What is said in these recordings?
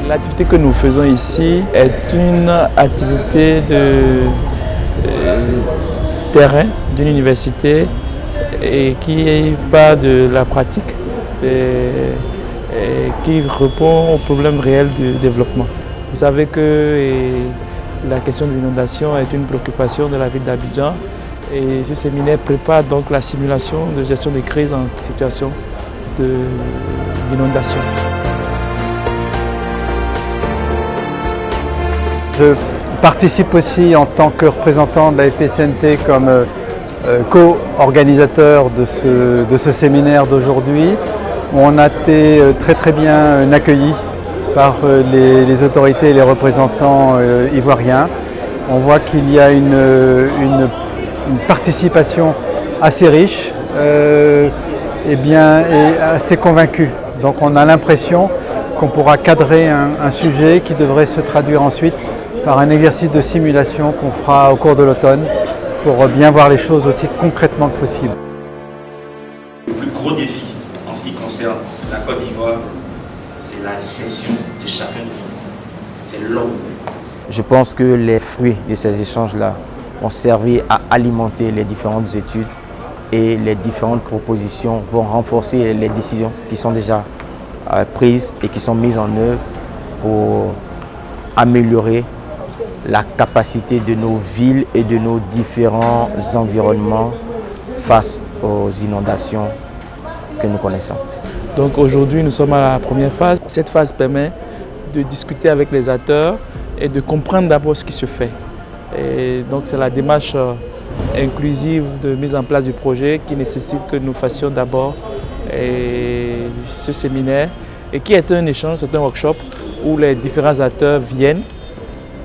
L'activité que nous faisons ici est une activité de terrain d'une université et qui part de la pratique et qui répond aux problèmes réels du développement. Vous savez que la question de l'inondation est une préoccupation de la ville d'Abidjan et ce séminaire prépare donc la simulation de gestion des crises en situation d'inondation. Je participe aussi en tant que représentant de la FPCNT comme co-organisateur de ce séminaire d'aujourd'hui. On a été très bien accueillis par les autorités et les représentants ivoiriens. On voit qu'il y a une participation assez riche et assez convaincue. Donc on a l'impression qu'on pourra cadrer un sujet qui devrait se traduire ensuite par un exercice de simulation qu'on fera au cours de l'automne pour bien voir les choses aussi concrètement que possible. Le plus gros défi en ce qui concerne la Côte d'Ivoire, c'est la gestion de chacun de nous. C'est l'homme. Je pense que les fruits de ces échanges-là ont servi à alimenter les différentes études et les différentes propositions vont renforcer les décisions qui sont déjà prises et qui sont mises en œuvre pour améliorer la capacité de nos villes et de nos différents environnements face aux inondations que nous connaissons. Donc aujourd'hui, nous sommes à la première phase. Cette phase permet de discuter avec les acteurs et de comprendre d'abord ce qui se fait. Et donc c'est la démarche inclusive de mise en place du projet qui nécessite que nous fassions d'abord ce séminaire et qui est un échange, c'est un workshop où les différents acteurs viennent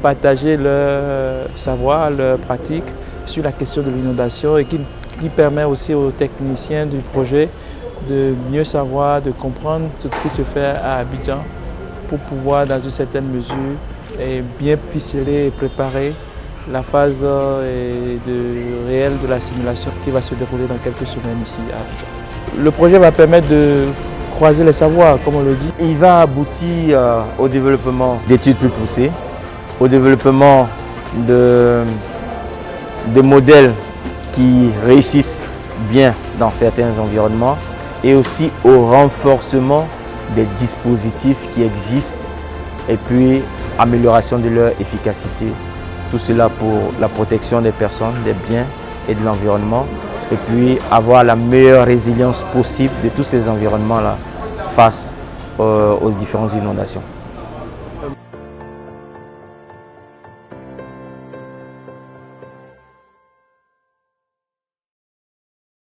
partager leur savoir, leur pratique sur la question de l'inondation et qui permet aussi aux techniciens du projet de mieux savoir, de comprendre ce qui se fait à Abidjan pour pouvoir, dans une certaine mesure, bien ficeler et préparer la phase réelle de la simulation qui va se dérouler dans quelques semaines ici à Abidjan. Le projet va permettre de croiser les savoirs, comme on le dit. Il va aboutir au développement d'études plus poussées, au développement de modèles qui réussissent bien dans certains environnements et aussi au renforcement des dispositifs qui existent et puis amélioration de leur efficacité. Tout cela pour la protection des personnes, des biens et de l'environnement et puis avoir la meilleure résilience possible de tous ces environnements-là face aux différentes inondations.